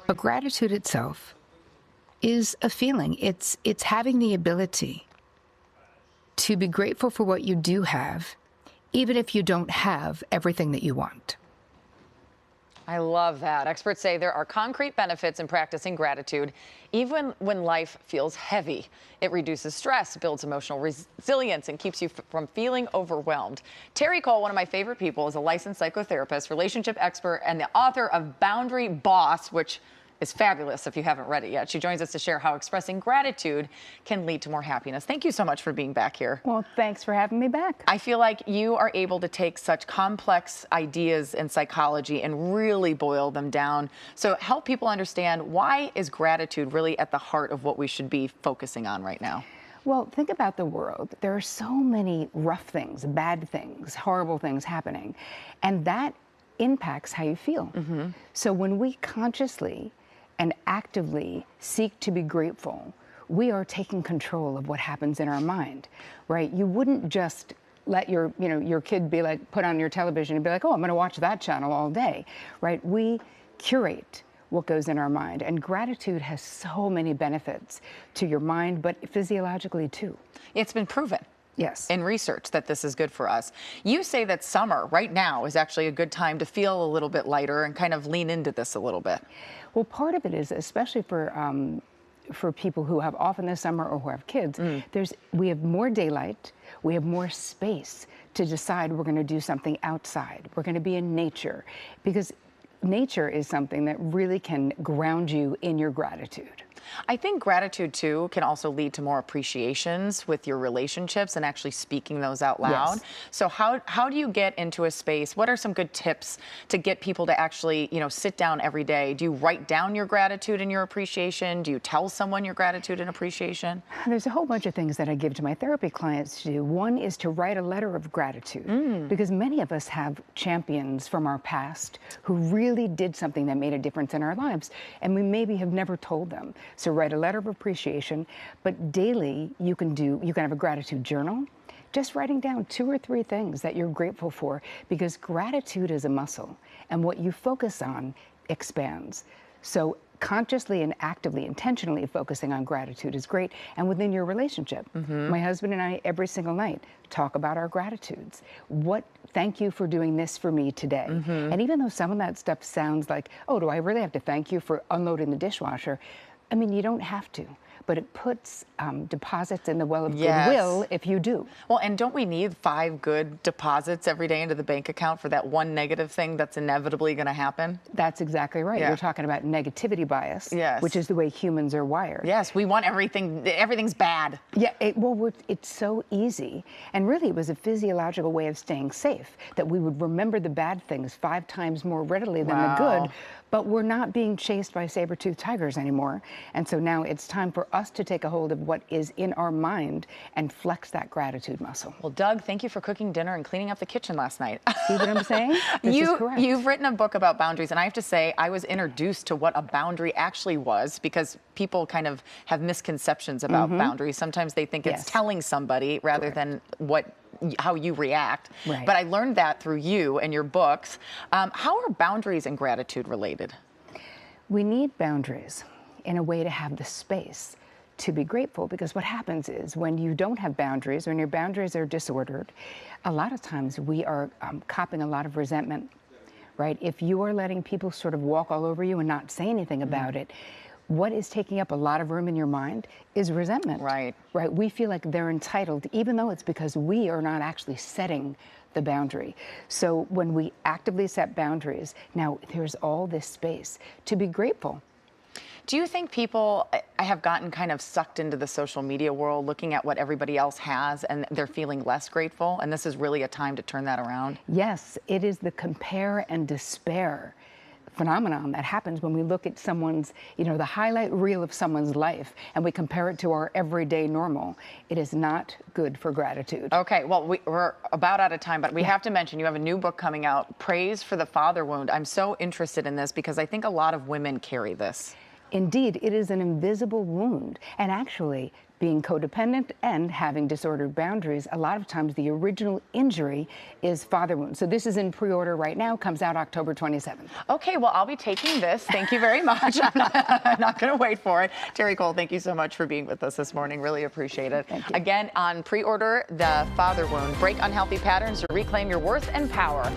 But gratitude itself is a feeling. It's having the ability to be grateful for what you do have, even if you don't have everything that you want. I love that. Experts say there are concrete benefits in practicing gratitude, even when life feels heavy. It reduces stress, builds emotional resilience, and keeps you from feeling overwhelmed. Terri Cole, one of my favorite people, is a licensed psychotherapist, relationship expert, and the author of Boundary Boss, which is fabulous if you haven't read it yet. She joins us to share how expressing gratitude can lead to more happiness. Thank you so much for being back here. Well, thanks for having me back. I feel like you are able to take such complex ideas in psychology and really boil them down. So help people understand, why is gratitude really at the heart of what we should be focusing on right now? Well, think about the world. There are so many rough things, bad things, horrible things happening, and that impacts how you feel. So when we consciously and actively seek to be grateful, we are taking control of what happens in our mind, right? You wouldn't just let your kid be like, put on your television and be like, oh, I'm gonna watch that channel all day, right? We curate what goes in our mind, and gratitude has so many benefits to your mind, but physiologically too. It's been proven. Yes. In research that this is good for us. You say that summer right now is actually a good time to feel a little bit lighter and kind of lean into this a little bit. Well, part of it is, especially for people who have off in the summer or who have kids, we have more daylight, we have more space to decide we're going to do something outside. We're going to be in nature, because nature is something that really can ground you in your gratitude. I think gratitude, too, can also lead to more appreciations with your relationships and actually speaking those out loud. Yes. So how do you get into a space? What are some good tips to get people to actually, sit down every day? Do you write down your gratitude and your appreciation? Do you tell someone your gratitude and appreciation? There's a whole bunch of things that I give to my therapy clients to do. One is to write a letter of gratitude, because many of us have champions from our past who really did something that made a difference in our lives, and we maybe have never told them. So write a letter of appreciation, but daily you can have a gratitude journal, just writing down 2 or 3 things that you're grateful for, because gratitude is a muscle, and what you focus on expands. So consciously and actively, intentionally focusing on gratitude is great. And within your relationship, my husband and I, every single night, talk about our gratitudes. Thank you for doing this for me today. And even though some of that stuff sounds like, oh, do I really have to thank you for unloading the dishwasher? I mean, you don't have to, but it puts deposits in the well of goodwill if you do. Well, and don't we need 5 good deposits every day into the bank account for that one negative thing that's inevitably going to happen? That's exactly right. Yeah. You're talking about negativity bias, Yes. which is the way humans are wired. Yes, we want everything's bad. Yeah, it's so easy. And really, it was a physiological way of staying safe, that we would remember the bad things 5 times more readily than the good. But we're not being chased by saber-toothed tigers anymore. And so now it's time for us to take a hold of what is in our mind and flex that gratitude muscle. Well, Doug, thank you for cooking dinner and cleaning up the kitchen last night. See what I'm saying? This is correct. You've written a book about boundaries, and I have to say, I was introduced to what a boundary actually was, because people kind of have misconceptions about boundaries. Sometimes they think it's telling somebody rather than how you react. Right. But I learned that through you and your books. How are boundaries and gratitude related? We need boundaries in a way to have the space to be grateful, because what happens is, when you don't have boundaries, when your boundaries are disordered, a lot of times we are copping a lot of resentment, right? If you are letting people sort of walk all over you and not say anything about it, what is taking up a lot of room in your mind is resentment. Right. Right. We feel like they're entitled, even though it's because we are not actually setting the boundary. So when we actively set boundaries, now there's all this space to be grateful. Do you think people have gotten kind of sucked into the social media world, looking at what everybody else has, and they're feeling less grateful? And this is really a time to turn that around? Yes, it is the compare and despair phenomenon that happens when we look at someone's, the highlight reel of someone's life, and we compare it to our everyday normal. It is not good for gratitude. Okay, well, we're about out of time, but we have to mention you have a new book coming out, Praise for the Father Wound. I'm so interested in this because I think a lot of women carry this. Indeed, it is an invisible wound. And actually, being codependent and having disordered boundaries, a lot of times the original injury is father wound. So this is in pre-order right now, comes out October 27th. Okay, well, I'll be taking this. Thank you very much. I'm not going to wait for it. Terri Cole, thank you so much for being with us this morning. Really appreciate it. Thank you. Again, on pre-order, The Father Wound. Break unhealthy patterns to reclaim your worth and power.